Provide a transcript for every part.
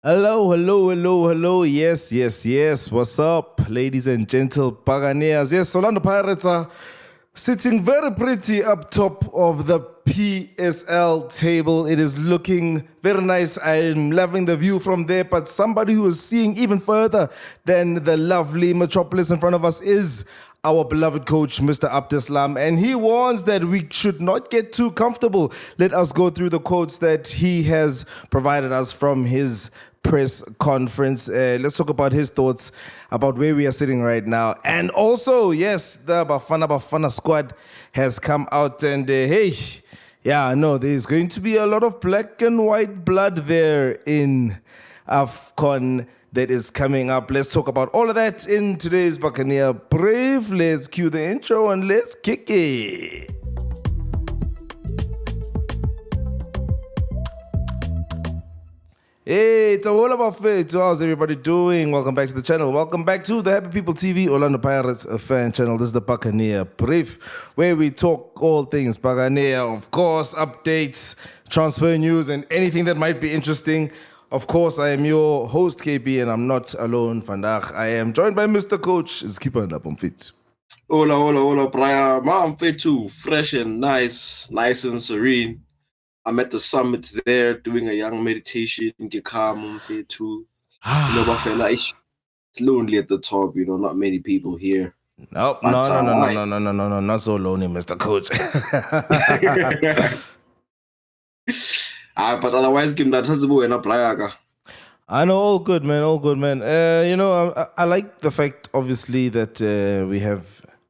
Hello, hello, hello, hello. Yes, yes, yes. What's up, ladies and gentle Buccaneers? Yes, Orlando Pirates are sitting very pretty up top of the PSL table. It is looking very nice. I'm loving the view from there, but somebody who is seeing even further than the lovely metropolis in front of us is our beloved coach, Mr. Abdeslam, and he warns that we should not get too comfortable. Let us go through the quotes that he has provided us from his press conference. Let's talk about his thoughts about where we are sitting right now. And also, yes, the Bafana Bafana squad has come out and hey, yeah, no, there's going to be a lot of black and white blood there in AFCON that is coming up. Let's talk about all of that in today's Buccaneer Brief. Let's cue the intro and let's kick it. Hey, it's all about fit. How's everybody doing? Welcome back to the channel. Welcome back to the Happy People TV Orlando Pirates fan channel. This is the Buccaneer Brief, where we talk all things Buccaneer, of course, updates, transfer news, and anything that might be interesting. Of course, I am your host, KB, and I'm not alone, Vandaag. I am joined by Mr. Coach. Is keeping up on fit. Hola, Brian. I'm fit too. Fresh and nice and serene. I'm at the summit there doing a young meditation. Get calm, I'm fit too. It's lonely at the top, not many people here. Nope, no, not so lonely, Mr. Coach. But otherwise, give that I know, all good, man. I like the fact, obviously, that we have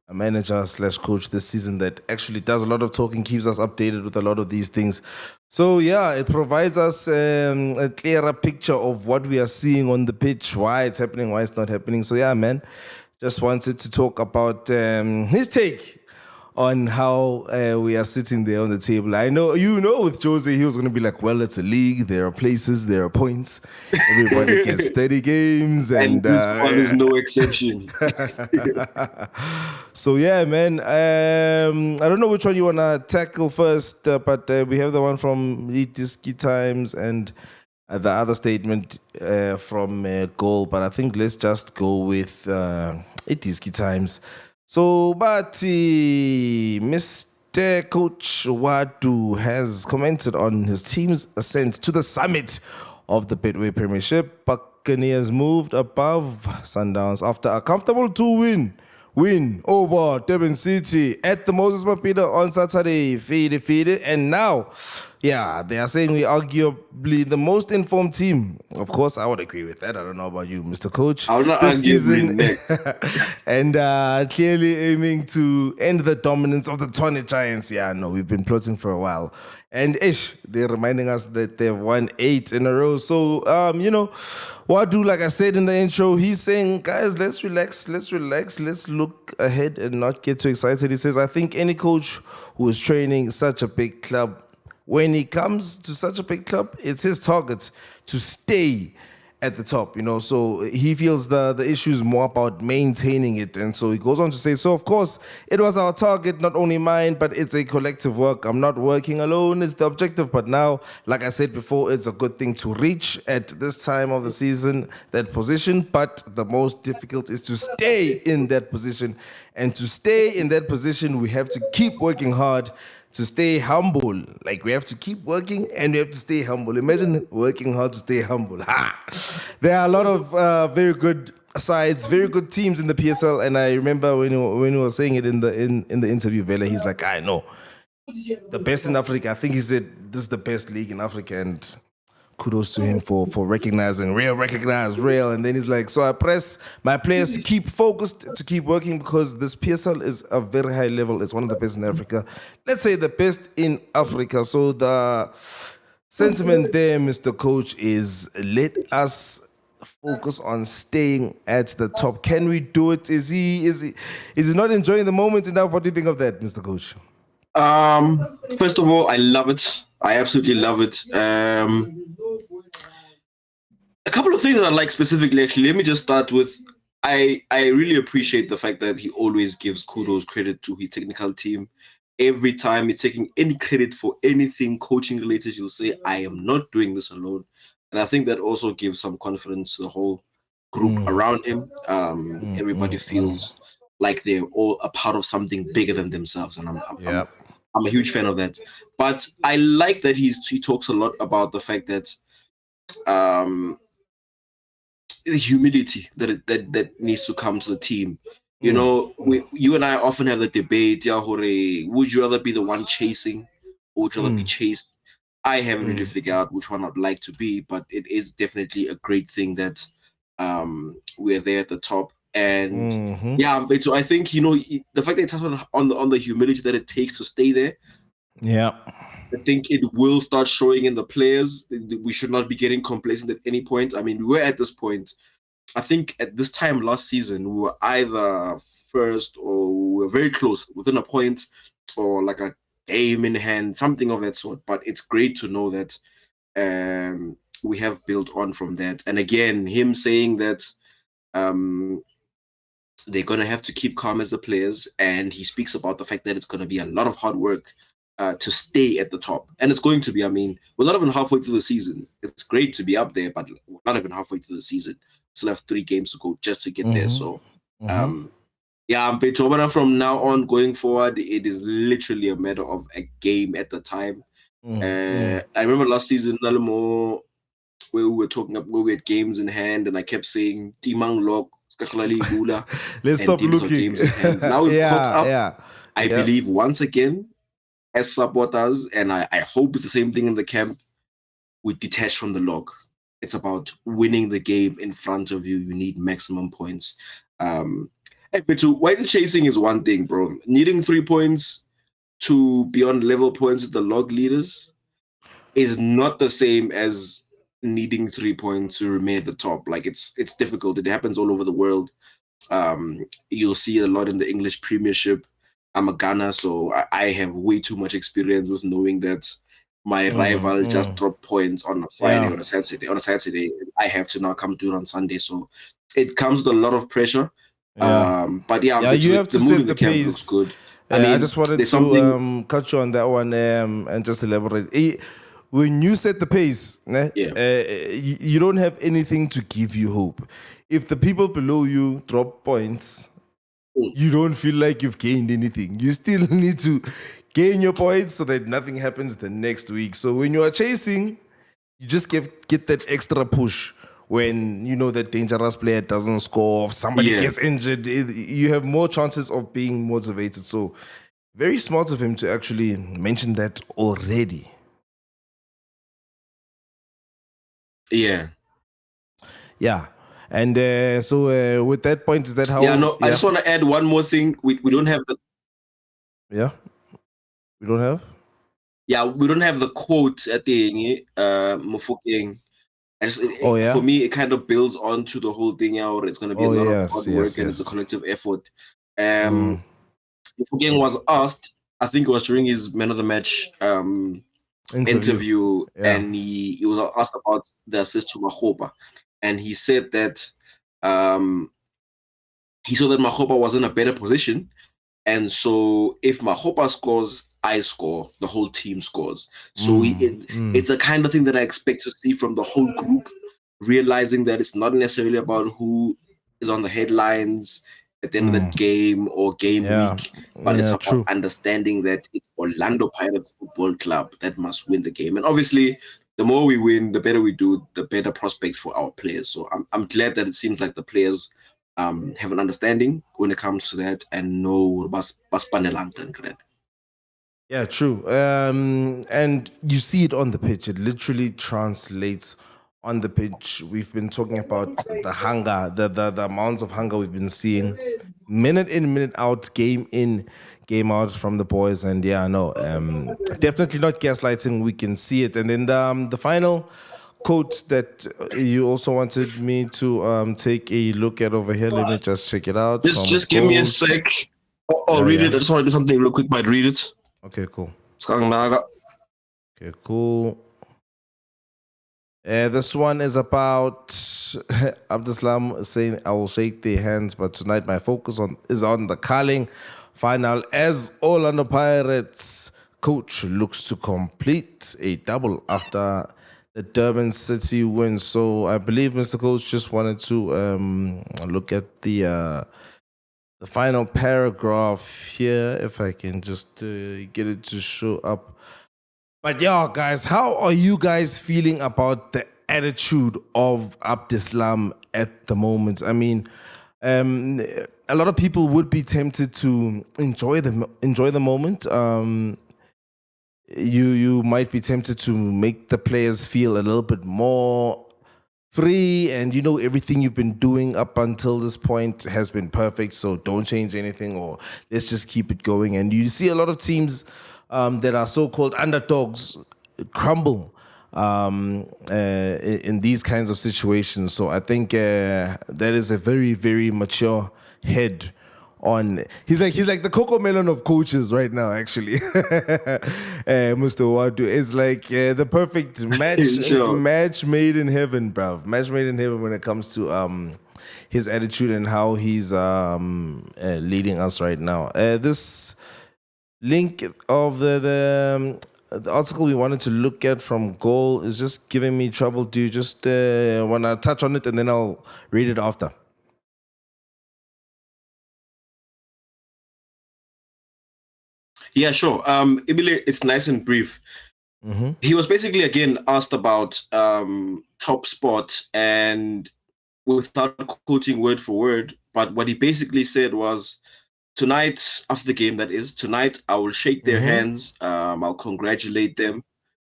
a manager / coach this season that actually does a lot of talking, keeps us updated with a lot of these things. So yeah, it provides us a clearer picture of what we are seeing on the pitch, why it's happening, why it's not happening. So yeah, man, just wanted to talk about his take on how we are sitting there on the table. I know, with Jose, he was going to be like, well, it's a league. There are places, there are points. Everybody gets 30 games. And this one is no exception. So, yeah, man. I don't know which one you want to tackle first, but we have the one from Disky Times and the other statement from Goal. But I think let's just go with Disky Times. So, but Mr. Coach Ouaddou has commented on his team's ascent to the summit of the Betway Premiership. Buccaneers moved above Sundowns after a comfortable 2-win over Durban City at the Moses Mapida on Saturday. Defeated, and now, yeah, they are saying we're arguably the most informed team. Of course, I would agree with that. I don't know about you, Mr. Coach. I will not argue season, and clearly aiming to end the dominance of the Tony Giants. Yeah, no, we've been plotting for a while. And they're reminding us that they've won 8 in a row. So, Ouaddou, like I said in the intro, he's saying, guys, let's relax, let's look ahead and not get too excited. He says, I think any coach who is training such a big club, when he comes to such a big club, it's his target to stay at the top, so he feels the issue is more about maintaining it. And so he goes on to say, so of course it was our target, not only mine, but it's a collective work. I'm not working alone, it's the objective. But now, like I said before, it's a good thing to reach at this time of the season that position, but the most difficult is to stay in that position. And to stay in that position, we have to keep working hard, to stay humble. Like, we have to keep working and we have to stay humble. Imagine working hard to stay humble. There are a lot of very good sides, very good teams in the PSL. And I remember when he was saying it in the interview, Vela, he's like, I know the best in Africa. I think he said this is the best league in Africa, and kudos to him for recognizing real. And then he's like, so I press my players to keep focused, to keep working, because this PSL is a very high level. It's one of the best in Africa. Let's say the best in Africa. So the sentiment there, Mr. Coach, is let us focus on staying at the top. Can we do it? Is he not enjoying the moment enough? What do you think of that, Mr. Coach? First of all, I love it. I absolutely love it. A couple of things that I like specifically, actually. Let me just start with, I really appreciate the fact that he always gives credit to his technical team. Every time he's taking any credit for anything coaching related, he'll say, I am not doing this alone. And I think that also gives some confidence to the whole group around him. Everybody feels like they're all a part of something bigger than themselves, and I'm a huge fan of that. But I like that he talks a lot about the fact that the humility that needs to come to the team. You know, you and I often have the debate, would you rather be the one chasing or would you rather be chased? I haven't really figured out which one I'd like to be, but it is definitely a great thing that we're there at the top. And but so I think, you know, the fact that it touches on the humility that it takes to stay there. Yeah. I think it will start showing in the players. We should not be getting complacent at any point. I mean, we're at this point. I think at this time last season, we were either first or we were very close, within a point or like a game in hand, something of that sort. But it's great to know that we have built on from that. And again, him saying that they're going to have to keep calm as the players. And he speaks about the fact that it's going to be a lot of hard work to stay at the top. And it's going to be, I mean, we're not even halfway through the season. It's great to be up there, but we're not even halfway through the season. Still have 3 games to go just to get there. So, but from now on going forward, it is literally a matter of a game at the time. I remember last season, where we were talking about where we had games in hand, and I kept saying Timang Lok, let's stop looking. Games in hand. Now we've caught up. I believe once again, as supporters, and I hope it's the same thing in the camp, we detach from the log. It's about winning the game in front of you. You need maximum points. But while chasing is one thing, bro. Needing 3 points to be on level points with the log leaders is not the same as needing 3 points to remain at the top. Like it's difficult. It happens all over the world. You'll see it a lot in the English Premiership. I'm a Ghana, so I have way too much experience with knowing that my rival just dropped points on a Friday or a Saturday. On a Saturday, I have to now come do it on Sunday. So it comes with a lot of pressure. But you have to set the pace. Looks good. I mean, I just wanted to cut you on that one and just elaborate. When you set the pace, you don't have anything to give you hope. If the people below you drop points, you don't feel like you've gained anything. You still need to gain your points so that nothing happens the next week. So when you are chasing, you just get that extra push. When you know that dangerous player doesn't score, if somebody gets injured, you have more chances of being motivated. So very smart of him to actually mention that already. Yeah. And so with that point, is that how? I just want to add one more thing. We don't have the. Yeah. We don't have. Yeah, we don't have the quote at the Mofokeng. For me, it kind of builds onto the whole thing. Or it's going to be a lot of hard work and it's a collective effort. Mofokeng was asked. I think it was during his man of the match interview, and he was asked about the assist to Makgopa. And he said that he saw that Makgopa was in a better position. And so if Makgopa scores, I score, the whole team scores. So it's a kind of thing that I expect to see from the whole group, realizing that it's not necessarily about who is on the headlines at the end of the game or game week, but it's about understanding that it's Orlando Pirates Football Club that must win the game. And obviously, the more we win, the better we do, the better prospects for our players. So I'm glad that it seems like the players have an understanding when it comes to that and know correct. Yeah, true. And you see it on the pitch. It literally translates on the pitch. We've been talking about the hunger, the amounts of hunger we've been seeing minute in, minute out, game in, game out from the boys. And definitely not gaslighting. We can see it. And then the final quote that you also wanted me to take a look at over here. Let me just check it out. Just give me a sec. I'll read it. I just want to do something real quick. Might read it. Okay, cool. Okay, cool. This one is about Abdeslam saying, I will shake their hands, but tonight my focus is on the Carling final as Orlando Pirates coach looks to complete a double after the Durban City win. So I believe Mr. Coach just wanted to look at the final paragraph here, if I can just get it to show up. But yeah, guys, how are you guys feeling about the attitude of Abdeslam at the moment? I mean, a lot of people would be tempted to enjoy the moment. You might be tempted to make the players feel a little bit more free, and everything you've been doing up until this point has been perfect, so don't change anything, or let's just keep it going. And you see a lot of teams that are so-called underdogs crumble in these kinds of situations. So I think that is a very, very mature head on. He's like the Coco Melon of coaches right now, actually. Mr. Ouaddou is like the perfect match. Sure. Match made in heaven, bro. Match made in heaven when it comes to his attitude and how he's leading us right now. This link of the article we wanted to look at from Goal is just giving me trouble. Do you just want to touch on it, and then I'll read it after? Yeah, sure. Ibile, it's nice and brief. Mm-hmm. He was basically, again, asked about top spot, and without quoting word for word, but what he basically said was, tonight, after the game that is, tonight I will shake their hands, I'll congratulate them,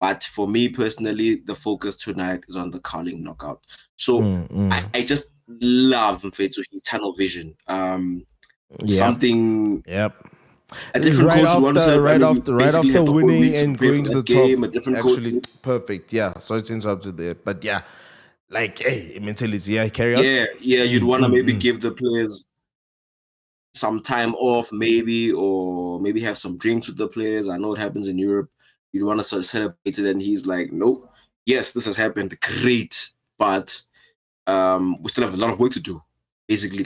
but for me personally, the focus tonight is on the Carling knockout. So I just love Mfethu, his tunnel vision. Something... Yep. A different coach right after winning and going to the game, top. A different actually, coach. Perfect. Yeah, sorry to interrupt you there, but yeah, like, hey, mentality. Yeah, carry on. Yeah. You'd want to maybe give the players some time off, maybe, or maybe have some drinks with the players. I know it happens in Europe. You'd want to sort of celebrate it, and he's like, nope. Yes, this has happened. Great, but we still have a lot of work to do. Basically,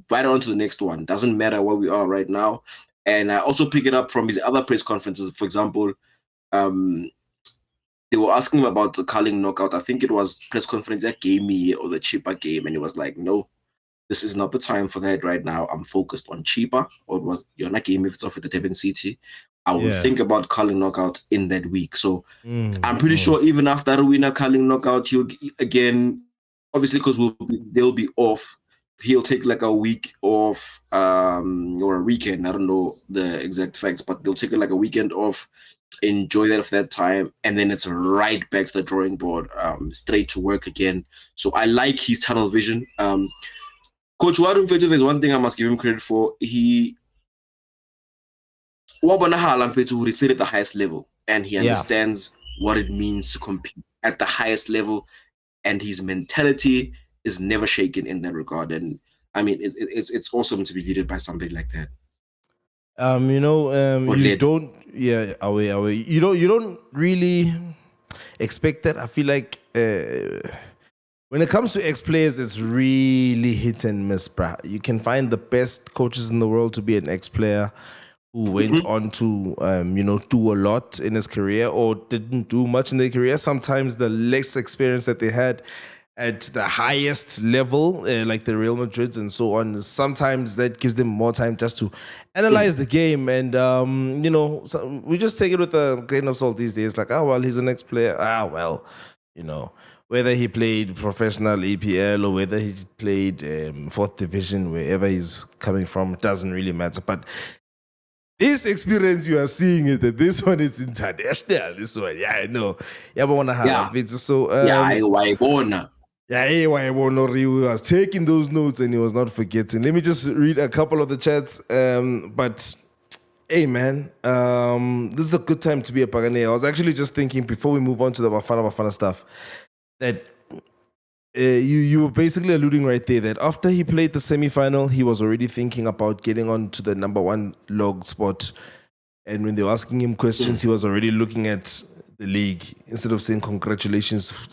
right on to the next one. Doesn't matter where we are right now. And I also pick it up from his other press conferences. For example, they were asking him about the Carling knockout. I think it was press conference that gave me or the cheaper game. And he was like, no, this is not the time for that right now. I'm focused on cheaper. Or it was, you're not game if it's off at the Durban City. I will think about Carling knockout in that week. So I'm pretty sure even after a winner Carling knockout, he'll again... Obviously, because they'll be off, he'll take like a week off or a weekend. I don't know the exact facts, but they'll take like a weekend off, enjoy that for that time, and then it's right back to the drawing board, straight to work again. So I like his tunnel vision. Coach Ouaddou, there's one thing I must give him credit for. He played at the highest level, and he understands what it means to compete at the highest level. And his mentality is never shaken in that regard. And I mean, it's awesome to be leaded by somebody like that. You don't, away. You don't really expect that. I feel like when it comes to ex-players, it's really hit and miss, bruh. You can find the best coaches in the world to be an ex-player who went on to, do a lot in his career or didn't do much in their career. Sometimes the less experience that they had at the highest level, like the Real Madrids and so on, sometimes that gives them more time just to analyze the game. And, so we just take it with a grain of salt these days. Like, he's an ex-player. Whether he played professional EPL or whether he played 4th division, wherever he's coming from, it doesn't really matter. But this experience you are seeing it, that this one is international. This one, I know. Yeah, but wanna have it. So I was taking those notes and he was not forgetting. Let me just read a couple of the chats. But hey, man, this is a good time to be a Buccaneer. I was actually just thinking before we move on to the Bafana stuff that you were basically alluding right there that after he played the semi-final, he was already thinking about getting on to the number 1 log spot. And when they were asking him questions, he was already looking at the league instead of saying congratulations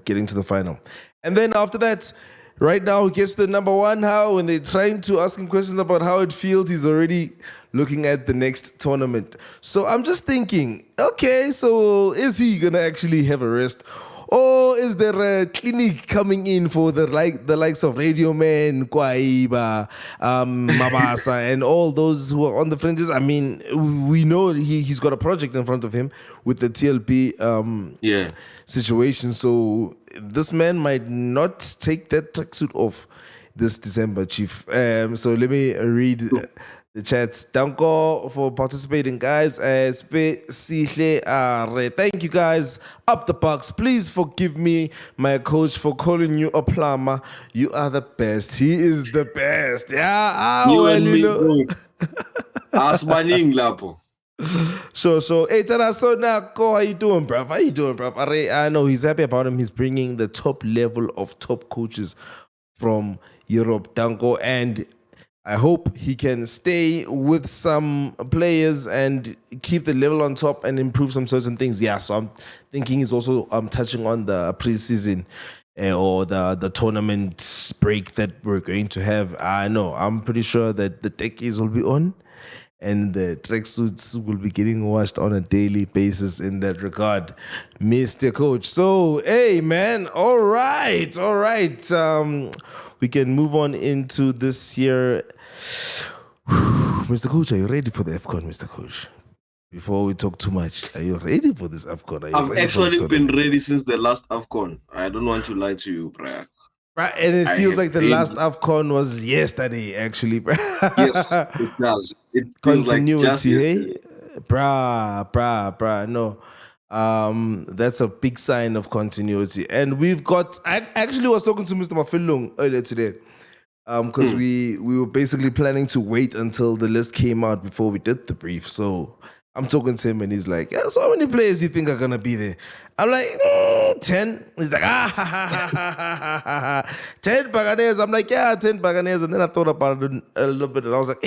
getting to the final. And then after that, Right now, he gets the number one. How when they're trying to ask him questions about how it feels, he's already looking at the next tournament. So I'm just thinking, okay, so is he gonna actually have a rest? Or is there a clinic coming in for the likes of Radio Man, Kwaiba, Mabasa, and all those who are on the fringes? I mean, we know he's got a project in front of him with the TLP situation. So this man might not take that tracksuit off this December, Chief. So let me read the chats. Danko for participating, guys. Thank you, guys. Up the Bucs. Please forgive me, my coach, for calling you a plumber. You are the best. He is the best. Yeah. You and me, Asmaning lapo. So, hey, Taraso, how you doing, bro? How you doing, bro? I know he's happy about him. He's bringing the top level of top coaches from Europe, Danko, and I hope he can stay with some players and keep the level on top and improve some certain things. Yeah, so I'm thinking he's also touching on the preseason or the tournament break that we're going to have. I know, I'm pretty sure that the techies will be on and the tracksuits will be getting washed on a daily basis in that regard, Mr. Coach. So, hey, man, all right. We can move on into this year. Mr. Coach, are you ready for the AFCON, Mr. Coach? Before we talk too much, are you ready for this AFCON? I've actually been ready since the last AFCON. I don't want to lie to you, Brian. Right, and it feels like the last AFCON was yesterday, actually. Yes, it does. It feels like just yesterday. No. That's a big sign of continuity. And we've got, I actually was talking to Mr. Mafilung earlier today. Because we were basically planning to wait until the list came out before we did the brief. So I'm talking to him and he's like, yeah, so how many players do you think are going to be there? I'm like, 10. He's like, 10 Buccaneers. I'm like, yeah, 10 Buccaneers. And then I thought about it a little bit and I was like,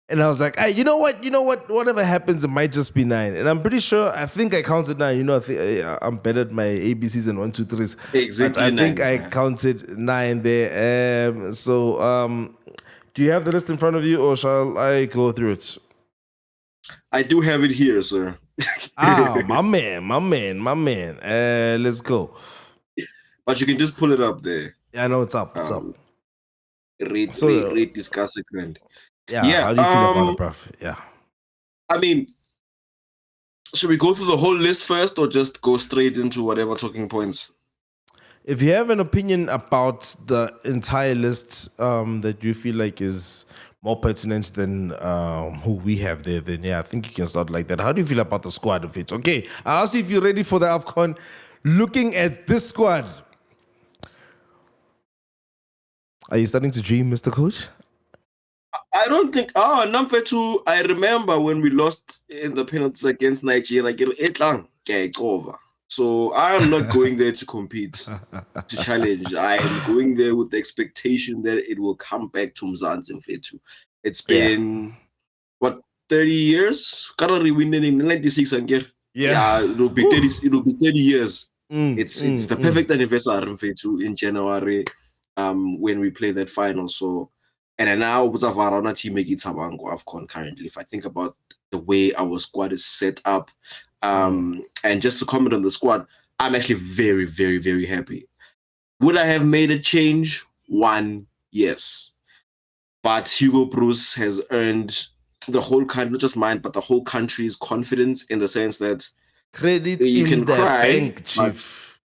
and I was like, hey, you know what? Whatever happens, it might just be 9. And I'm pretty sure, I think I counted 9. You know, I'm better at my ABCs and 1, 2, 3s. Exactly. I think I counted 9 there. Do you have the list in front of you or shall I go through it? I do have it here, sir. my man. Let's go. But you can just pull it up there. Yeah, I know it's up. Read discuss it, friend. Yeah. How do you feel about it, bruv? Yeah. I mean, should we go through the whole list first or just go straight into whatever talking points? If you have an opinion about the entire list that you feel like is more pertinent than who we have there, then yeah, I think you can start like that. How do you feel about the squad of it? Okay, I asked you if you're ready for the AFCON. Looking at this squad, are you starting to dream, Mr. Coach? I don't think. Number 2, I remember when we lost in the penalties against Nigeria. Over. So I am not going there to compete, to challenge. I am going there with the expectation that it will come back to Mzansi Mfethu. It's been, 30 years? Currently winning in 96 and it will be 30. It will be 30 years. It's the perfect anniversary Mfethu in January, when we play that final. So, and now Bafana team make it AFCON currently. If I think about the way our squad is set up. And just to comment on the squad, I'm actually very, very, very happy. Would I have made a change? 1, yes. But Hugo Bruce has earned the whole country, not just mine, but the whole country's confidence in the sense that credit you can cry, Chief.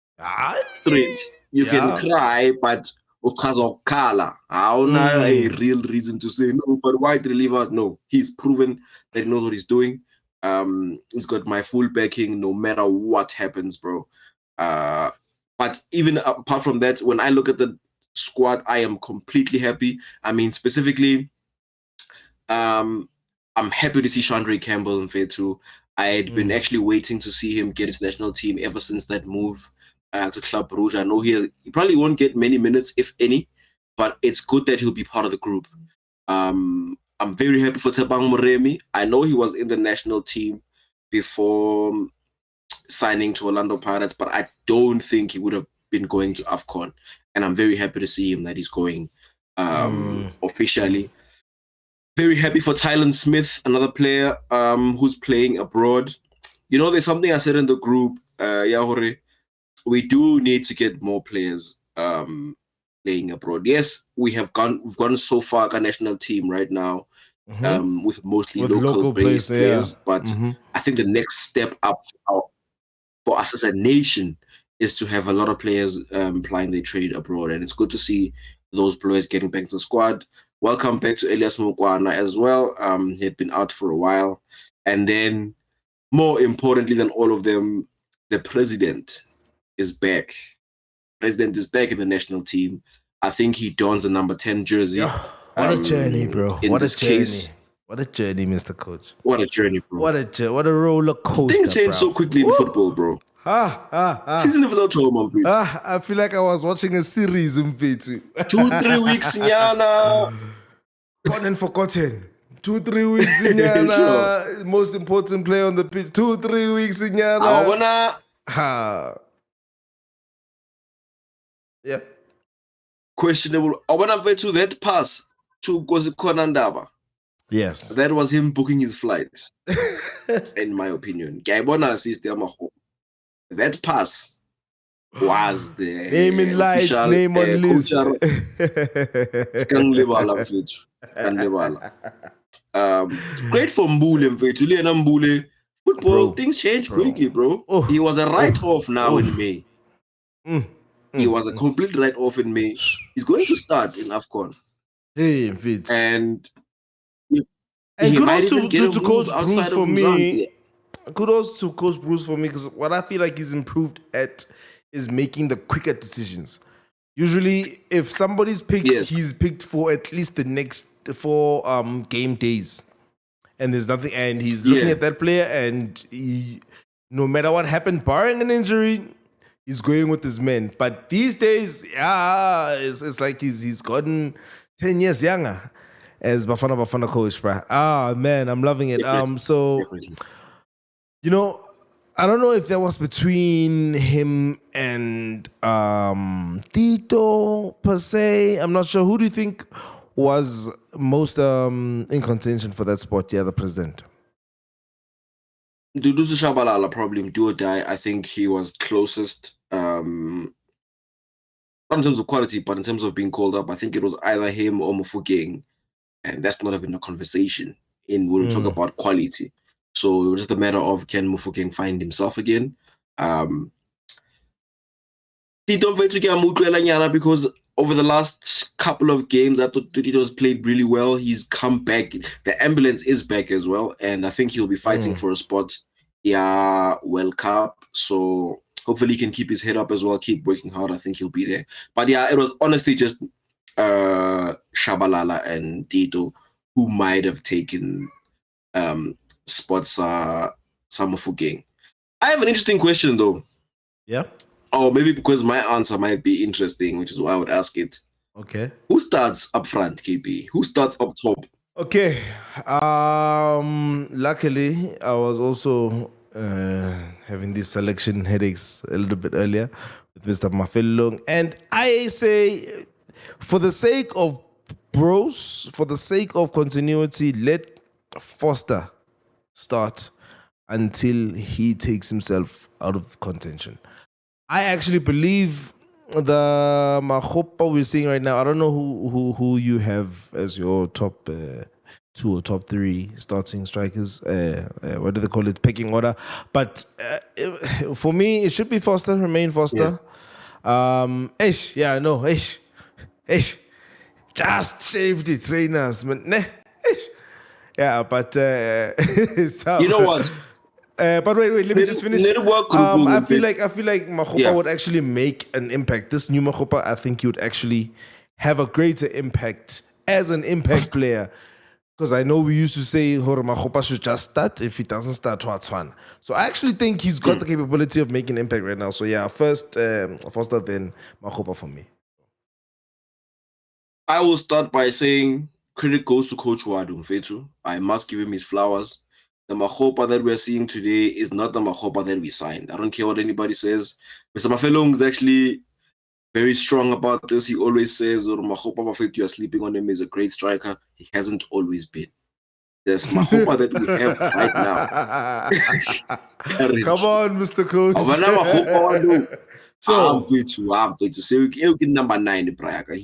You can cry, but ukazokhala. Hauna a real reason to say no, but why deliver? No, he's proven that he knows what he's doing. He's got my full backing no matter what happens, bro. But even apart from that, when I look at the squad, I am completely happy. I mean, specifically, I'm happy to see Chandra Campbell in Mfethu. I had been actually waiting to see him get into national team ever since that move to Club Rouge. I know he probably won't get many minutes, if any, but it's good that he'll be part of the group. I'm very happy for Tebang Moremi. I know he was in the national team before signing to Orlando Pirates, but I don't think he would have been going to AFCON, and I'm very happy to see him that he's going officially. Very happy for Tylen Smith, another player who's playing abroad. You know, there's something I said in the group, Yahore. We do need to get more players playing abroad. Yes, we've gone so far at our national team right now, with mostly local based players. But I think the next step up for us as a nation is to have a lot of players plying their trade abroad, and it's good to see those players getting back to the squad. Welcome back to Elias Mukwana as well. He had been out for a while, and then more importantly than all of them, the president is back. President is back in the national team. I think he dons the number 10 jersey. What a journey, bro. What a journey. What a journey, Mr. Coach. What a journey, bro. What a roller coaster. Things change so quickly in football, bro. Season without home, I feel like I was watching a series in P2. 2-3 weeks, Nyana. Gone and forgotten. 2-3 weeks, Nyana. Sure. Most important player on the pitch. 2-3 weeks, Nyana. Yeah. Questionable. I want to to that pass to Kozikonandaba. Yes. That was him booking his flights, in my opinion. That pass was the name in lights, name on list. Great for Mbule. Football, things change quickly, bro. He was a write-off now in May. He was a complete write-off in May. He's going to start in AFCON. And kudos to Coach Bruce for me. Kudos to Coach Bruce for me, because what I feel like he's improved at is making the quicker decisions. Usually, if somebody's picked, he's picked for at least the next 4 game days. And there's nothing, and he's looking at that player, and no matter what happened, barring an injury, he's going with his men. But these days, it's like he's gotten 10 years younger as Bafana Bafana coach, bro. Man, I'm loving it. You know, I don't know if that was between him and Tito per se. I'm not sure. Who do you think was most in contention for that spot? Yeah, the president. Dudu Shabalala, probably do or die. I think he was closest. Not in terms of quality, but in terms of being called up. I think it was either him or Mufukeng. And that's not even a conversation when we talk about quality. So it was just a matter of, can Mufukeng find himself again? Because over the last couple of games, I thought Tito's played really well. He's come back. The ambulance is back as well. And I think he'll be fighting for a spot. World Cup. So hopefully he can keep his head up as well, keep working hard. I think he'll be there. But it was honestly just Shabalala and Tito who might have taken spots Mufukeng. I have an interesting question though. Yeah. Or maybe because my answer might be interesting, which is why I would ask it. Okay. Who starts up front, KP? Who starts up top? Okay. Luckily, I was also having these selection headaches a little bit earlier with Mr. Mafelong. And I say, for the sake of bros, for the sake of continuity, let Foster start until he takes himself out of contention. I actually believe the Mahopa we're seeing right now, I don't know who you have as your top 2 or top 3 starting strikers. What do they call it? Pecking order. But for me, it should be Foster, remain Foster. Ish. Just shaved the trainers, man. Yeah, but it's tough. You know what? But wait, let me just finish. I feel like Mahopa would actually make an impact. This new Mahopa, I think he would actually have a greater impact as an impact player. Because I know we used to say Mahopa should just start. If he doesn't start, what's fun. So I actually think he's got the capability of making impact right now. So yeah, first Foster, then Mahopa for me. I will start by saying credit goes to Coach Ouaddou Mfethu. I must give him his flowers. The Mahopa that we're seeing today is not the Mahopa that we signed. I don't care what anybody says. Mr. Mafelong is actually very strong about this. He always says, Mahopa Bafana, you are sleeping on him, is a great striker. He hasn't always been. There's Mahopa that we have right now. Come on, Mr. Coach. I'm going to say number 9, Brayaga.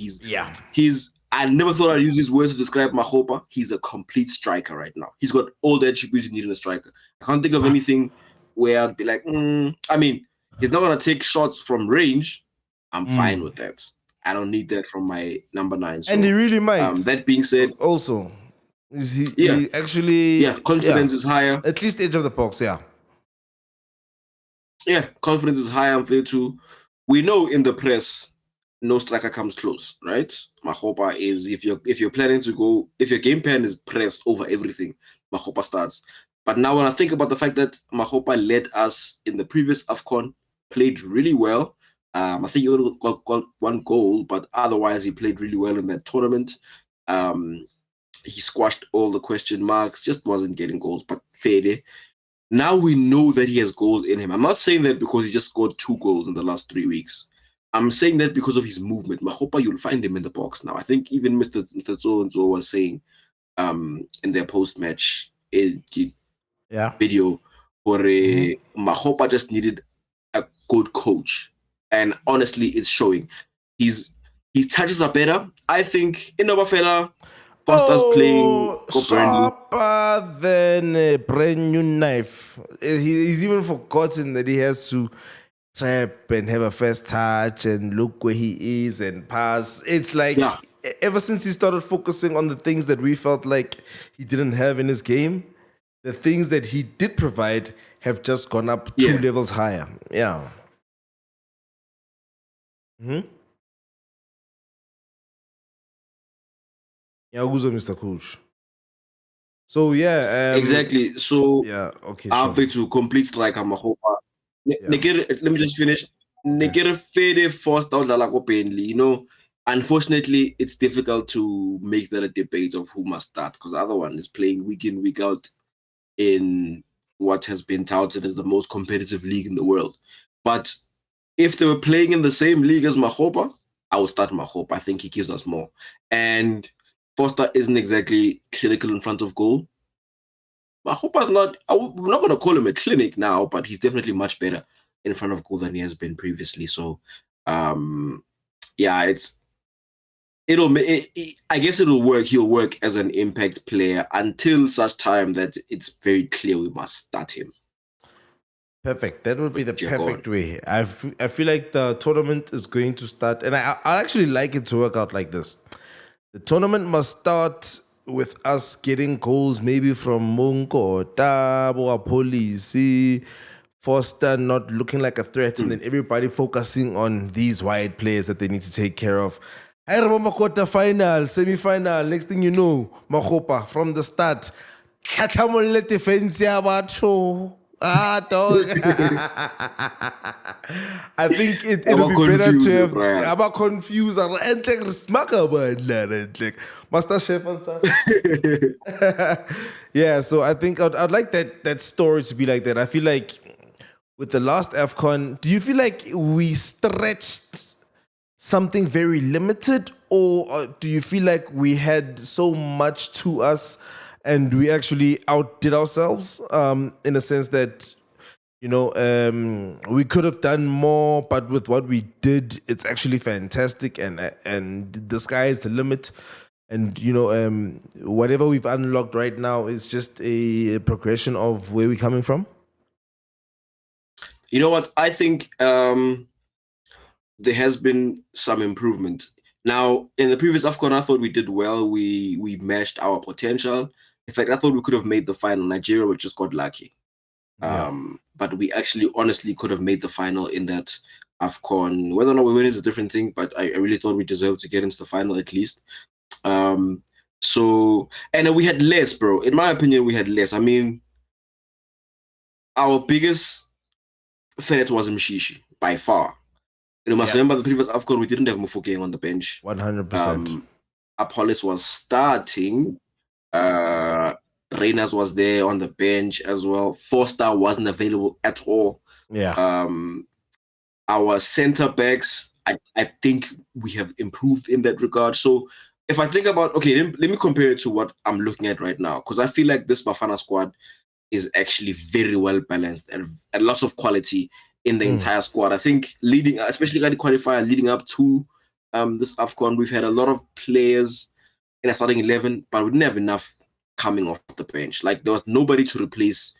He's I never thought I'd use these words to describe Mahopa. He's a complete striker right now. He's got all the attributes you need in a striker. I can't think of anything where I'd be like, I mean, he's not gonna take shots from range. I'm fine with that. I don't need that from my number 9. So, and he really might. That being said, also, he actually confidence is higher. At least edge of the box, yeah. Yeah, confidence is high. I'm fair too. We know in the press, no striker comes close, right? Mahopa is if you're planning to go, if your game plan is press over everything, Mahopa starts. But now when I think about the fact that Mahopa led us in the previous AFCON, played really well. I think he only got 1 goal, but otherwise he played really well in that tournament. He squashed all the question marks, just wasn't getting goals, but fair. Now we know that he has goals in him. I'm not saying that because he just scored 2 goals in the last 3 weeks. I'm saying that because of his movement. Mahopa, you'll find him in the box now. I think even Mr. Zo was saying in their post-match video, where Mahopa just needed a good coach. And honestly, it's showing. His touches are better. I think in Bafana, Foster's playing sharper than a brand new knife. He's even forgotten that he has to trap and have a first touch and look where he is and pass. It's like ever since he started focusing on the things that we felt like he didn't have in his game, the things that he did provide have just gone up 2 levels higher. Yeah. Yeah, who's Mr. Coach? So exactly. So okay. I'm going to complete striker Mahopa. Let me just finish. Forced out openly. You know, unfortunately, it's difficult to make that a debate of who must start because the other one is playing week in, week out in what has been touted as the most competitive league in the world. But if they were playing in the same league as Mahopa, I would start Mahopa. I think he gives us more. And Foster isn't exactly clinical in front of goal. Mahopa's not, we're not going to call him a clinic now, but he's definitely much better in front of goal than he has been previously. So, I guess it'll work. He'll work as an impact player until such time that it's very clear we must start him. Perfect. That would be the perfect way. I feel like the tournament is going to start, and I actually like it to work out like this. The tournament must start with us getting goals maybe from Munko, Tabo, Police, Foster not looking like a threat, and then everybody focusing on these wide players that they need to take care of. I remember quarter final, semi-final, next thing you know, Mahopa from the start. Dog. I think it'll be better to have. I'm confused. Master Chef answer. Yeah, so I think I'd like that story to be like that. I feel like with the last AFCON, do you feel like we stretched something very limited, or do you feel like we had so much to us and we actually outdid ourselves in a sense that, we could have done more, but with what we did, it's actually fantastic, and the sky is the limit. And, whatever we've unlocked right now is just a progression of where we're coming from? You know what? I think there has been some improvement. Now, in the previous AFCON, I thought we did well. We matched our potential. In fact, I thought we could have made the final. Nigeria just got lucky. But we actually honestly could have made the final in that AFCON. Whether or not we win is a different thing, but I really thought we deserved to get into the final at least. So, and we had less, bro. In my opinion, we had less. I mean, our biggest threat was Mshishi, by far. You must remember the previous AFCON, we didn't have Mufokeng on the bench. 100%. Apollos was starting. Reyners was there on the bench as well. Foster wasn't available at all. Yeah. Our center backs, I think we have improved in that regard. So if I think about, okay, let me compare it to what I'm looking at right now, because I feel like this Bafana squad is actually very well balanced and lots of quality in the entire squad. I think especially at the qualifier leading up to this AFCON, we've had a lot of players in a starting 11, but we didn't have enough coming off the bench. Like there was nobody to replace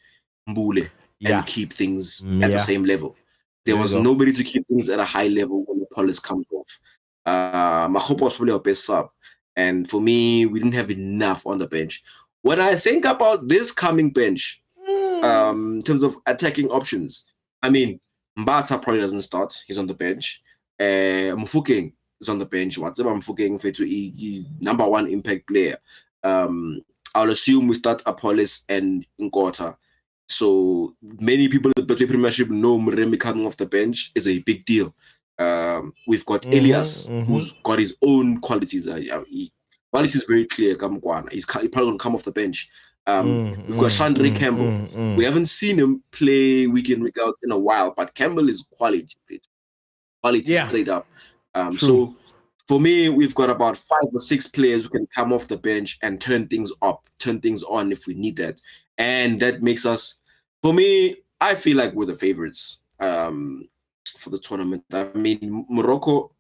Mbule and keep things at the same level. There was nobody to keep things at a high level when the police comes off. Mahopo was probably our best sub. And for me, we didn't have enough on the bench. When I think about this coming bench, in terms of attacking options, I mean, Mbata probably doesn't start. He's on the bench. Mufokeng is on the bench. What's about Mufokeng? He's number one impact player. I'll assume we start Apollos and Nkota. So many people in the Betway Premiership know Muremi coming off the bench is a big deal. We've got Elias, who's got his own qualities. Quality is very clear. He's probably going to come off the bench. We've got Chandra Campbell. We haven't seen him play week in, week out in a while, but Campbell is quality. Quality straight up. So for me, we've got about 5 or 6 players who can come off the bench and turn things up, turn things on if we need that. And that makes us, for me, I feel like we're the favorites for the tournament. I mean, Morocco,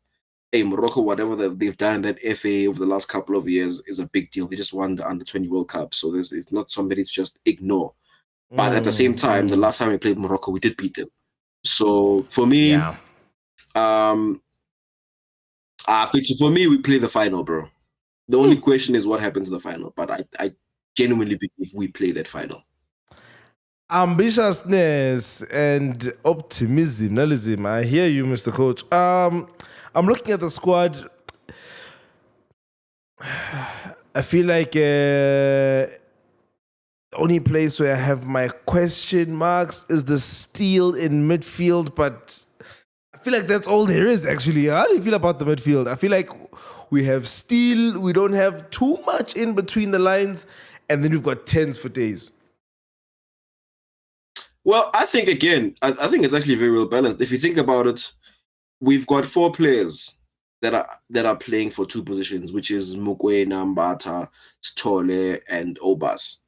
whatever they've done in that FA over the last couple of years is a big deal. They just won the Under-20 World Cup, so it's not somebody to just ignore. But at the same time, the last time we played Morocco, we did beat them. So for me, for me, we play the final, bro. The only question is what happens in the final. But I genuinely believe we play that final. Ambitiousness and optimism. I hear you, Mr. Coach. I'm looking at the squad. I feel like the only place where I have my question marks is the steel in midfield, but I feel like that's all there is, actually. How do you feel about the midfield? I feel like we have steel, we don't have too much in between the lines, and then we've got 10s for days. Well, I think, again, I think it's actually very well balanced. If you think about it, we've got 4 players that are playing for 2 positions, which is Mokoena, Mbata, Stole, and Obas.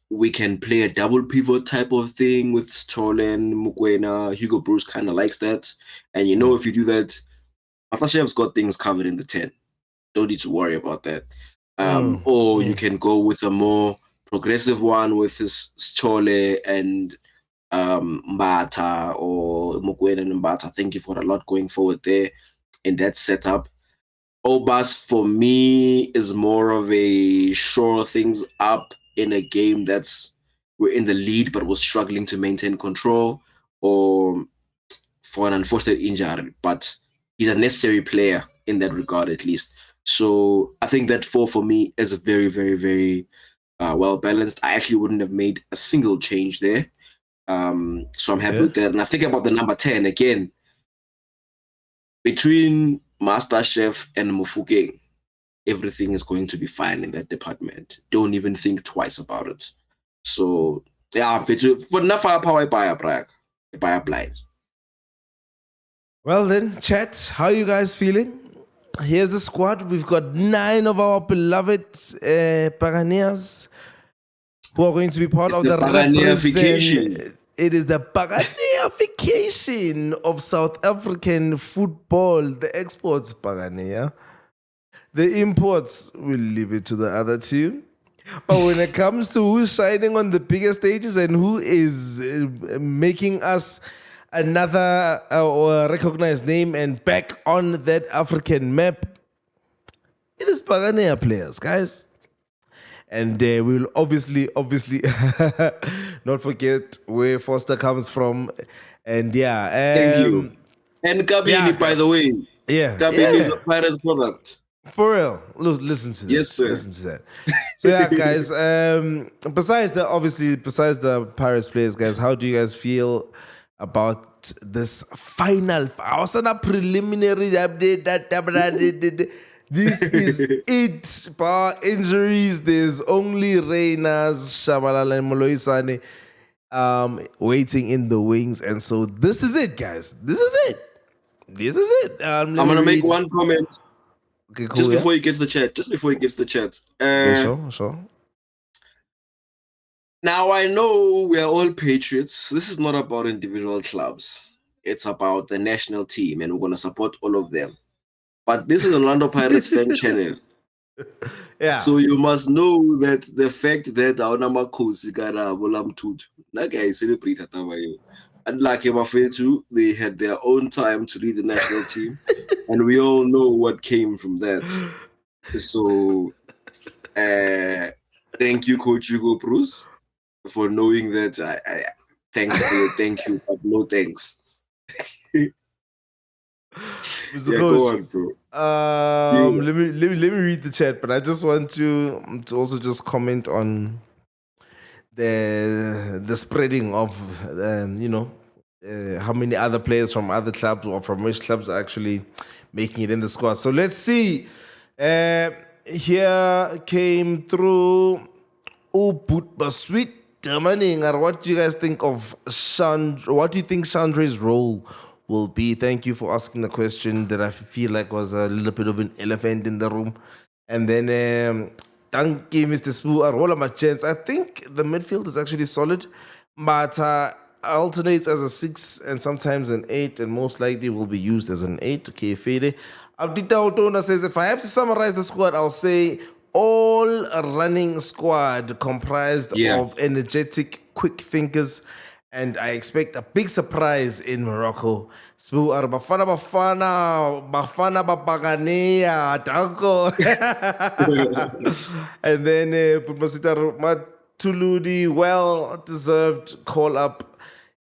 We can play a double pivot type of thing with Stole and Mokoena. Hugo Bruce kind of likes that. And if you do that, Atashev's got things covered in the 10. Don't need to worry about that. Or you can go with a more progressive one with his Stole and Mbata, or Mokoena and Mbata. I think you've got a lot going forward there in that setup. Obas, for me, is more of a shore things up in a game we're in the lead but was struggling to maintain control, or for an unfortunate injury. But he's a necessary player in that regard, at least. So I think that 4 for me is a very, very, very well balanced. I actually wouldn't have made a single change there. So I'm happy with that. And I think about the number 10 again, between Master Chef and Mufokeng, everything is going to be fine in that department. Don't even think twice about it. So yeah, for enough power, I buy a blind. Well then, chat, how are you guys feeling? Here's the squad. We've got 9 of our beloved Buccaneers who are going to be part of the representation. It is the Buccaneerification of South African football. The exports, Buccaneer. The imports, we'll leave it to the other 2. But when it comes to who's shining on the biggest stages and who is making us another or recognized name and back on that African map, it is Buccaneer players, guys. And we'll obviously not forget where Foster comes from. And thank you. And Kabini, by the way. Yeah. Kabini is a Pirates product. For real. Listen to that. Yes, sir. Listen to that. So yeah, guys, besides the Pirates players, guys, how do you guys feel about this final? I was on a preliminary update. This is it. Bar injuries. There's only Reyners, Shabalala, and Moloisane. waiting in the wings. And so this is it, guys. This is it. This is it. I'm going to make one comment. Okay, cool, just before you get to the chat. Okay, sure. Now, I know we are all patriots. This is not about individual clubs. It's about the national team, and we're going to support all of them. But this is an Orlando Pirates fan channel. Yeah. So you must know that the fact that our number coach celebrate unlike Bafana, they had their own time to lead the national team, and we all know what came from that. So, thank you, Coach Hugo Bruce, for knowing that. Thanks for your thank you, but no thanks. Mr. Coach, go on, bro. Let me read the chat, but I just want to also just comment on the spreading of how many other players from other clubs or from which clubs are actually making it in the squad. So let's see. Here came through Sweet Damaning. What do you guys think of Chandra? What do you think Chandra's role will be? Thank you for asking the question that I feel like was a little bit of an elephant in the room. And then thank you, Mr. Spoo. I roll up my chance. I think the midfield is actually solid, but alternates as a 6 and sometimes an 8, and most likely will be used as an 8. Okay, Fede. Abdita Otona says, if I have to summarize the squad, I'll say all running squad comprised of energetic, quick thinkers, and I expect a big surprise in Morocco. Bafana Bafana Danko. And then Matuludi, well-deserved call-up.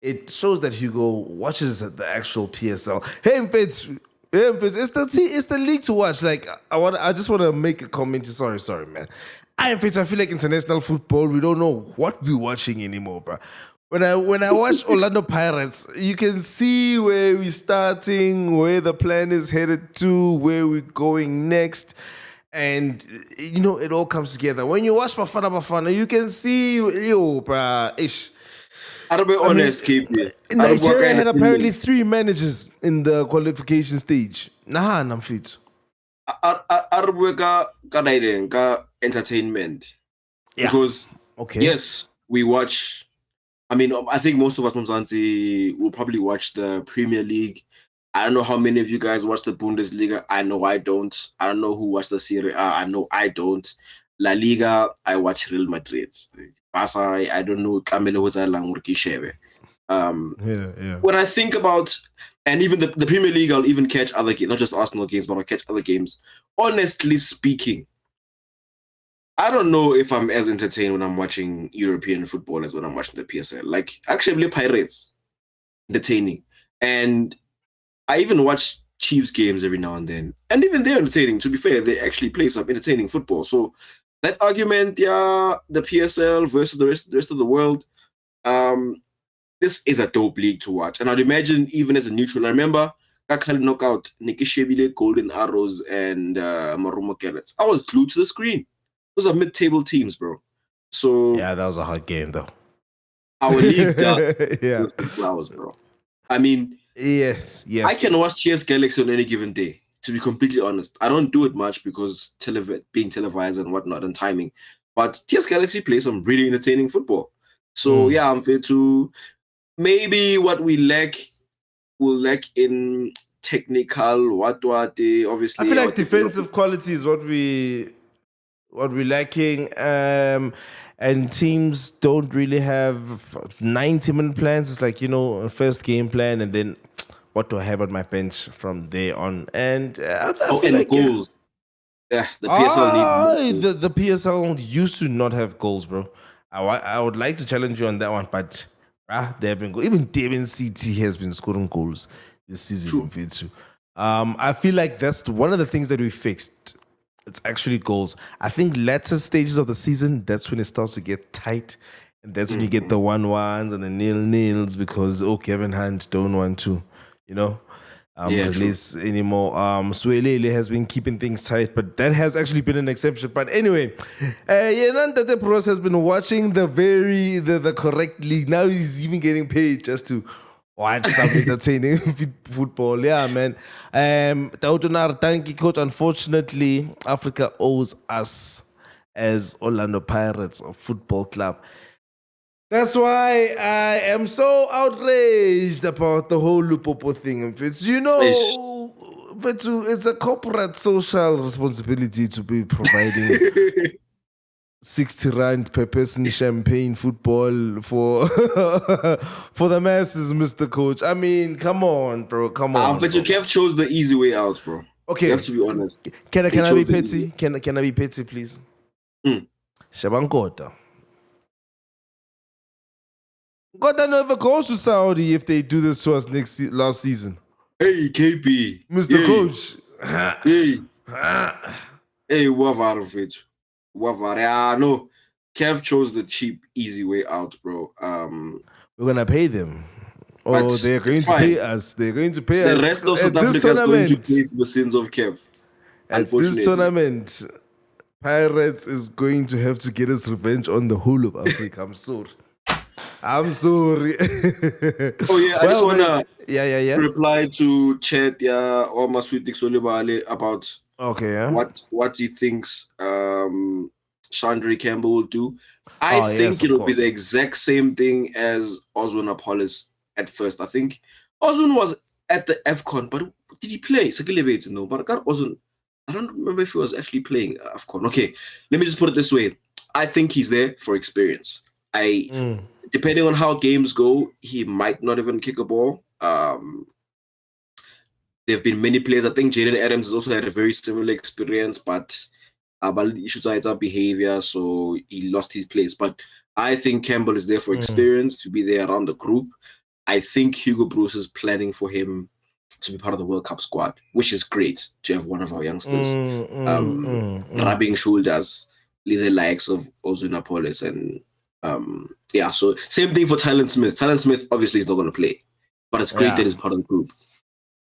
It shows that Hugo watches the actual PSL. Hey, Mpetsu. Yeah, but it's the league to watch. Like I just want to make a comment. Sorry, man. I feel like international football, we don't know what we're watching anymore, bro. When I watch Orlando Pirates, you can see where we're starting, where the plan is headed to, where we're going next, and it all comes together. When you watch Bafana, you can see, bro, ish. I'll be honest, KP. Nigeria had apparently 3 managers in the qualification stage. Nah, I'm fit. Entertainment. Yeah. Because, yes, we watch. I mean, I think most of us, Mzansi, will probably watch the Premier League. I don't know how many of you guys watch the Bundesliga. I know I don't. I don't know who watched the Serie A. I know I don't. La Liga, I watch Real Madrid. Barca, I don't know. When I think about, and even the Premier League, I'll even catch other games, not just Arsenal games, but I'll catch other games. Honestly speaking, I don't know if I'm as entertained when I'm watching European football as when I'm watching the PSL. Like, actually, Pirates, entertaining. And I even watch Chiefs games every now and then. And even they're entertaining. To be fair, they actually play some entertaining football. So that argument, the PSL versus the rest of the world, this is a dope league to watch. And I'd imagine even as a neutral, I remember Kakali knockout, Nikishebile, Golden Arrows, and Marumo Kellets. I was glued to the screen. Those are mid-table teams, bro. So yeah, that was a hard game, though. Our league does flowers, bro. I mean, yes. I can watch TS Galaxy on any given day. To be completely honest, I don't do it much because being televised and whatnot and timing. But TS Galaxy plays some really entertaining football. So yeah, I'm fair to maybe what we lack will lack in technical what obviously. I feel like defensive quality is what we're lacking. And teams don't really have 90-minute plans. It's like, a first game plan and then what do I have on my bench from there on? And goals. Yeah, the PSL the PSL used to not have goals, bro. I would like to challenge you on that one, but there have been even Durban City has been scoring goals this season. True. I feel like that's one of the things that we fixed. It's actually goals. I think latter stages of the season, that's when it starts to get tight. And that's when you get the 1-1s and the 0-0s because, Kevin Hunt don't want to, Yeah, true. release anymore. Suelele has been keeping things tight, but that has actually been an exception. But anyway, Nante Pros has been watching the correct league. Now he's even getting paid just to watch some entertaining football. Yeah, man. Tautunar, thank you, coach. Unfortunately, Africa owes us as Orlando Pirates of Football Club. That's why I am so outraged about the whole Lupopo thing. It's, but it's a corporate social responsibility to be providing 60 rand per person champagne football for for the masses, Mr. Coach. I mean, come on, bro. Come on. But you Kev chose the easy way out, bro. Okay. You have to be honest. Can I be petty? Can I be petty, please? Shabangota. God never goes to Saudi if they do this to us last season. Hey, KP. Mr. Coach. Hey, Wavar of it. Wavar. Yeah, no. Kev chose the cheap, easy way out, bro. We're going to pay them. Oh, they're going to pay us. They're going to pay us. The rest of South Africa is going to pay for the sins of Kev. At this tournament, Pirates is going to have to get his revenge on the whole of Africa. I'm sorry. I'm sorry. Oh yeah, I just wanna reply to Chet or Masud Solibale about what he thinks Chandri Campbell will do. I think it'll be the exact same thing as Oswin Apollos at first. I think Oswin was at the AFCON, but did he play? No, but I don't remember if he was actually playing AFCON. Okay, let me just put it this way. I think he's there for experience. Depending on how games go, he might not even kick a ball. There have been many players. I think Jaden Adams has also had a very similar experience, but issues with behavior, so he lost his place. But I think Campbell is there for experience, to be there around the group. I think Hugo Bruce is planning for him to be part of the World Cup squad, which is great to have one of our youngsters rubbing shoulders with the likes of Ozuna Polis and so same thing for Tylen Smith. Tylen Smith obviously is not going to play, but it's great that he's part of the group.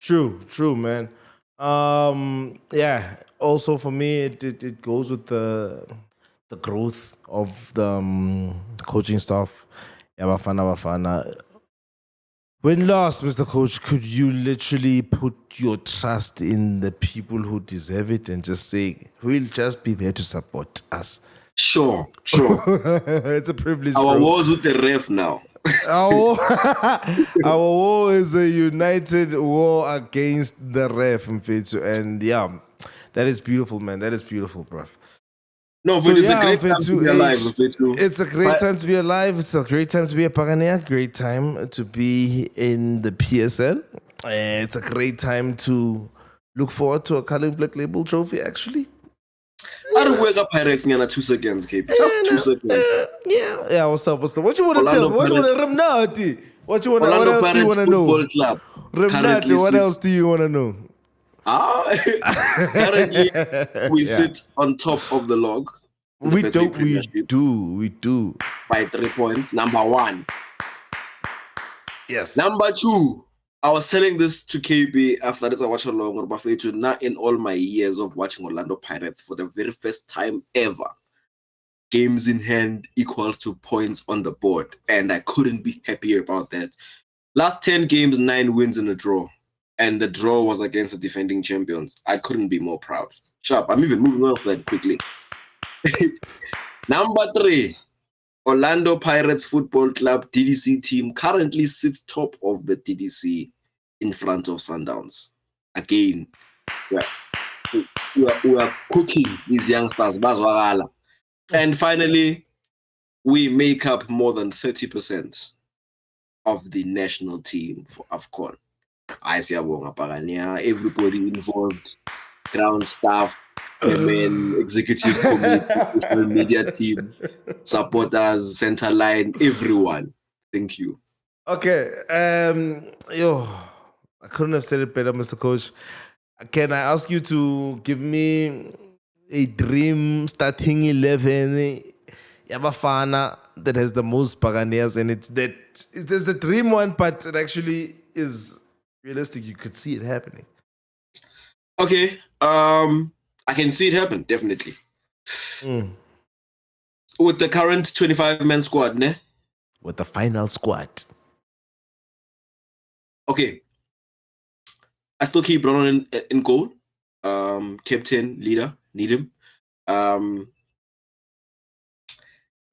True, man. Also for me, it goes with the growth of the coaching staff. Bafana. When last, Mr. Coach, could you literally put your trust in the people who deserve it and just say, we'll just be there to support us? Sure. It's a privilege. Our war's with the ref now. Our war is a united war against the ref, and that is beautiful, man. That is beautiful, bro. No, but it's a great time to be alive. It's a great time to be alive. It's a great time to be a Buccaneer. Great time to be in the PSL. It's a great time to look forward to a Cullen Black Label trophy, actually. I don't wake up Pirates in 2 seconds, KP. Just 2 seconds. Yeah. What's up? What you want to tell? What else do you want to know? Remnati, what else do you want to know? Currently, we sit on top of the log. We do. By 3 points. Number 1. Yes. Number 2. I was telling this to KB after this I watched along or Buffalo. Not in all my years of watching Orlando Pirates for the very first time ever. Games in hand equals to points on the board. And I couldn't be happier about that. Last 10 games, 9 wins and a draw. And the draw was against the defending champions. I couldn't be more proud. Sharp. I'm even moving on for that quickly. Number 3. Orlando Pirates Football Club DDC team currently sits top of the DDC in front of Sundowns. Again, we are cooking these youngsters. And finally, we make up more than 30% of the national team for AFCON. Everybody involved, ground staff, women, executive committee, social media team, supporters, center line, everyone. Thank you. Okay. I couldn't have said it better, Mr. Coach. Can I ask you to give me a dream starting 11 Bafana that has the most Buccaneers in it? There's a dream one, but it actually is realistic, you could see it happening. Okay. I can see it happen, definitely. With the current 25-man squad, ne? With the final squad. Okay. I still keep Ronald in goal. Captain, leader, need him. The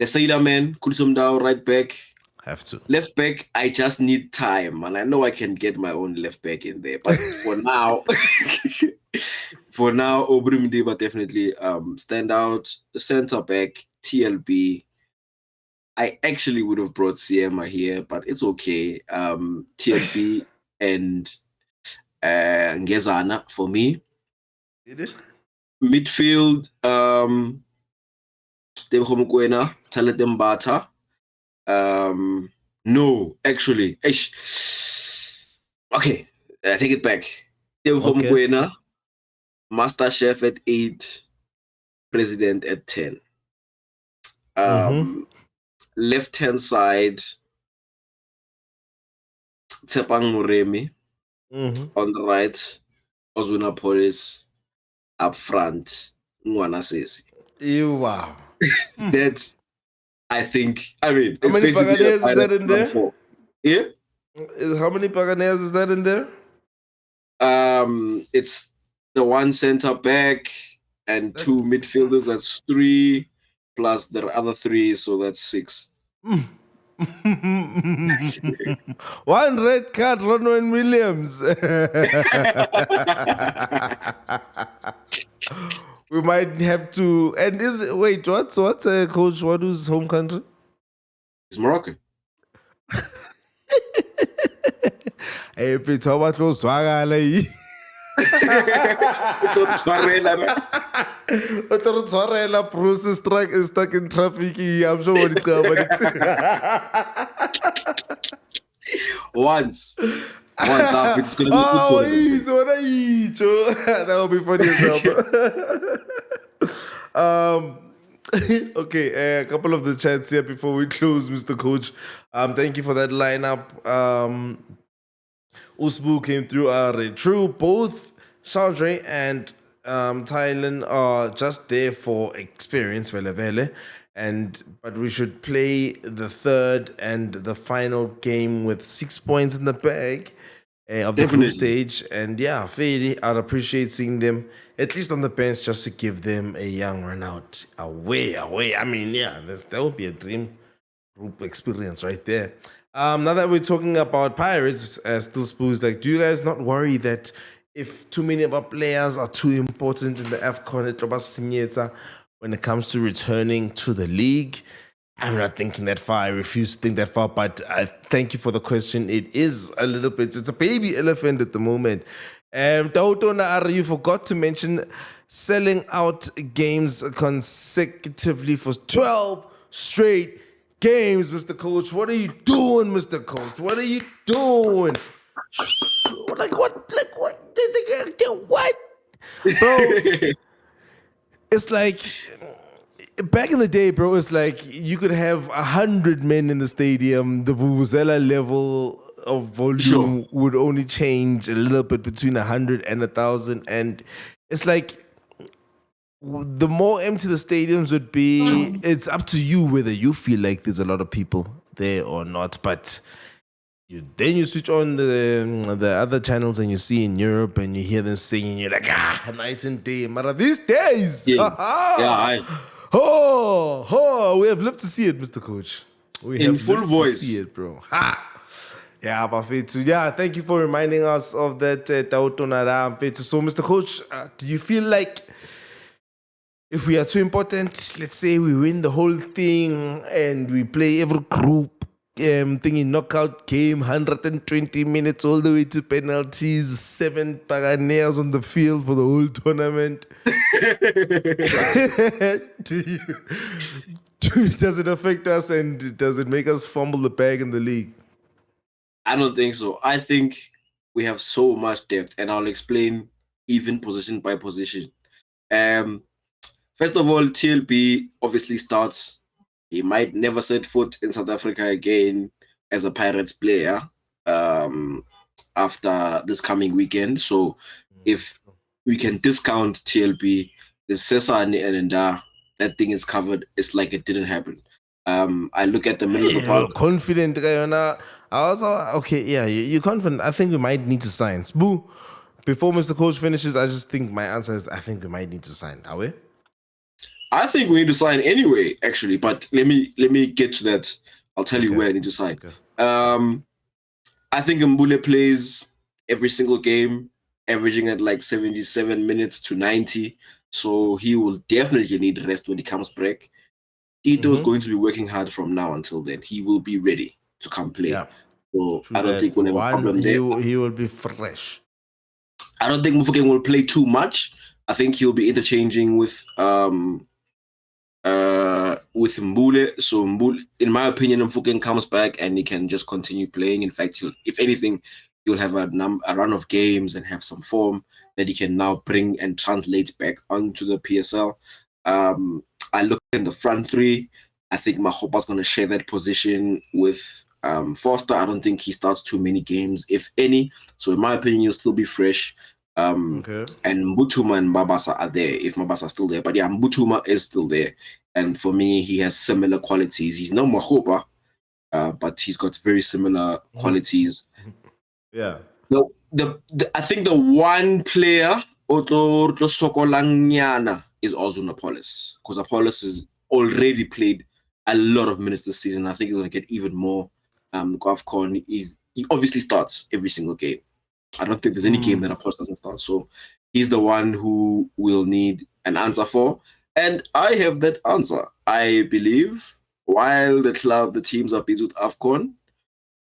Sailor Man, Kulsumdao, right back. Have to. Left back, I just need time, and I know I can get my own left back in there. But for now, Obrim Diba definitely stand out. Center back, TLB. I actually would have brought Siema here, but it's okay. TLB and Ngezana for me. It is. Midfield, Tebogo Mokoena, Talet Mbata. No, actually. Okay, I take it back. Tebogo Mokoena, Master Chef at 8, President at 10. Left-hand side, Tepang Moremi. On the right, Ozuna Police. Up front, Ngwana Sesi. Wow. That's, I think, I mean, how many Buccaneers is that in there? Yeah? How many Buccaneers is that in there? It's the one center back and 2 midfielders, that's 3, plus the other 3, so that's 6. One red card, Ronwen Williams. We might have to. And what's Coach Ouaddou's home country? It's Moroccan. Hey, Peter, how about those Swagala? Bruce is stuck in traffic. I'm sure what it's Once up, it's gonna be that will be funny as well. Okay, a couple of the chats here before we close, Mr. Coach. Thank you for that lineup. Usbu came through. True, both Saldre and Thailand are just there for experience, but we should play the third and the final game with 6 points in the bag of the group stage. And yeah, fairly, I'd appreciate seeing them at least on the bench just to give them a young run out away. I mean, yeah, that would be a dream group experience right there. Now that we're talking about Pirates, still Spoos, like, do you guys not worry that if too many of our players are too important in the AFCON when it comes to returning to the league? I'm not thinking that far. I refuse to think that far, but I thank you for the question. It is a little bit, it's a baby elephant at the moment. Tautona, you forgot to mention selling out games consecutively for 12 straight games, Mr. Coach. What are you doing, Mr. Coach? What are you doing? What? Bro, it's like, back in the day, bro, it's like you could have 100 men in the stadium. The Vuvuzela level of volume would only change a little bit between 100 and 1,000. And it's like, the more empty the stadiums would be, it's up to you whether you feel like there's a lot of people there or not. But then you switch on the other channels and you see in Europe and you hear them singing, you're like, night and day. Mara, these days, we have lived to see it, Mr. Coach. We in full voice. To see it, bro. Yeah, Bafetu. Yeah, thank you for reminding us of that. So, Mr. Coach, do you feel like if we are too important, let's say we win the whole thing and we play every group thing in knockout game, 120 minutes all the way to penalties, 7 Buccaneers on the field for the whole tournament. Does it affect us and does it make us fumble the bag in the league? I don't think so. I think we have so much depth, and I'll explain even position by position. First of all, TLB obviously starts. He might never set foot in South Africa again as a Pirates player. after this coming weekend. So if we can discount TLB, the Sesane and that thing is covered. It's like it didn't happen. I look at the middle of the park. Confident, I also okay. Yeah, you're confident. I think we might need to sign. Boo. Before Mr. Coach finishes, I just think my answer is I think we might need to sign. Are we? I think we need to sign anyway, actually. But let me get to that. I'll tell you where I need to sign. Okay. I think Mbule plays every single game, averaging at like 77 minutes to 90. So he will definitely need rest when he comes back. Tito is going to be working hard from now until then. He will be ready to come play. Yeah. So I don't think we'll have a problem there. He will be fresh. I don't think Mufokeng will play too much. I think he'll be interchanging with Mbule. So Mbule, in my opinion, Mufokeng comes back and he can just continue playing. In fact, if anything, he'll have a run of games and have some form that he can now bring and translate back onto the PSL. I look in the front three. I think Mahopa's going to share that position with Foster. I don't think he starts too many games, if any. So in my opinion, he'll still be fresh. And Mbutuma and Mabasa are there, if Mabasa is still there. But yeah, Mbutuma is still there. And for me, he has similar qualities. He's no Mahopa, but he's got very similar qualities. Yeah. I think the one player, Otto Sokolanyana, is also Apollos, because Apollos has already played a lot of minutes this season. I think he's going to get even more. AFCON, he obviously starts every single game. I don't think there's any game that Apollos doesn't start. So he's the one who will need an answer for. And I have that answer. I believe while the teams are busy with AFCON,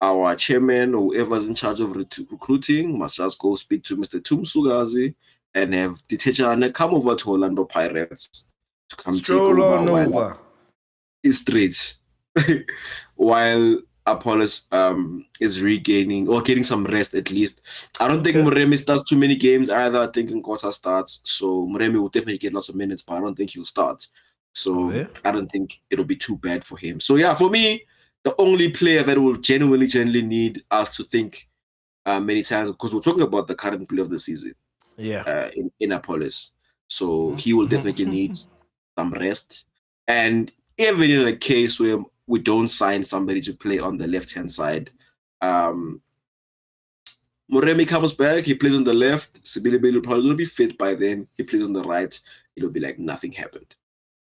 our chairman or whoever's in charge of recruiting must just go speak to Mr. Tumsugazi and have the teacher come over to Orlando Pirates to come stroll on over. It's straight. While Apollos is regaining or getting some rest at least. I don't think Moremi starts too many games either. I think Nkota starts. So Moremi will definitely get lots of minutes, but I don't think he'll start. So I don't think it'll be too bad for him. So yeah, for me, the only player that will genuinely need us to think many times, because we're talking about the current play of the season. Yeah. In Apollos. So he will definitely need some rest. And even in a case where we don't sign somebody to play on the left-hand side, Moremi comes back, he plays on the left, Sibili will probably be fit by then, he plays on the right, it'll be like nothing happened.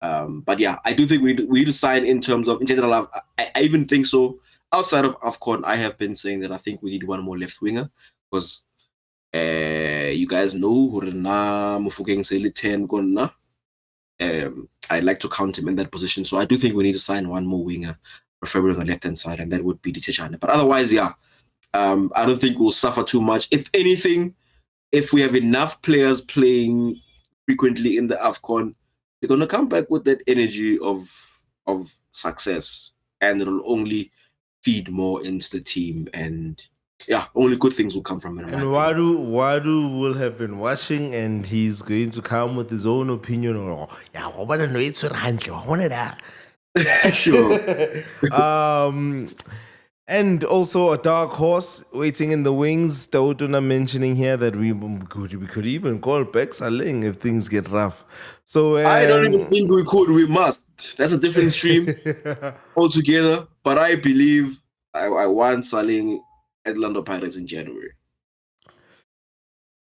But yeah, I do think we need to sign in general. I even think so. Outside of AFCON, I have been saying that I think we need one more left winger, because you guys know Mufokeng Sele 10 gonna. I'd like to count him in that position. So I do think we need to sign one more winger, preferably on the left-hand side, and that would be Ditechane. But otherwise, yeah, I don't think we'll suffer too much. If anything, if we have enough players playing frequently in the AFCON, they're going to come back with that energy of success, and it'll only feed more into the team, and yeah, only good things will come from it. And Ouaddou will have been watching, and he's going to come with his own opinion. Sure. And also a dark horse waiting in the wings. Tautuna mentioning here that we could even call back Saling if things get rough. So I don't even think we could. We must. That's a different stream altogether. But I believe I want Saling at Orlando Pirates in January.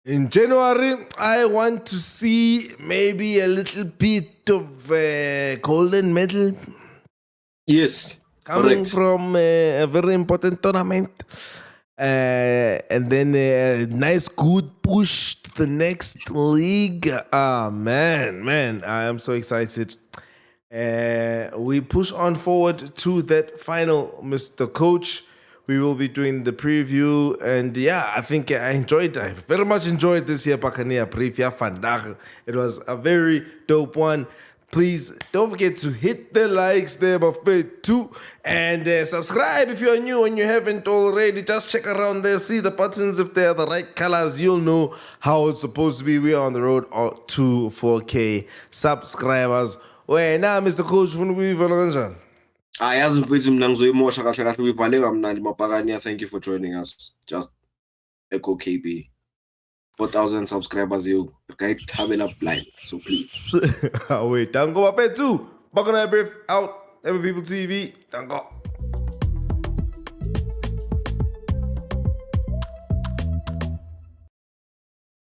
In January, I want to see maybe a little bit of golden medal. Yes. Coming from a very important tournament. And then a nice good push to the next league. Man, I am so excited. We push on forward to that final, Mr. Coach. We will be doing the preview, and yeah, I think I very much enjoyed this here Buccaneer Brief. Yeah, vandaag. It was a very dope one. Please don't forget to hit the likes there, Buffet too, and subscribe if you're new and you haven't already. Just check around there, see the buttons. If they're the right colors, you'll know how it's supposed to be. We are on the road to 4K subscribers. Wait, now, Mr. Coach, thank you for joining us. Just Echo KB. 4,000 subscribers, you. Okay, have it up blind. So please. Wait, Dango Mapetu. Buccaneer Brief out. Every People TV. Dango.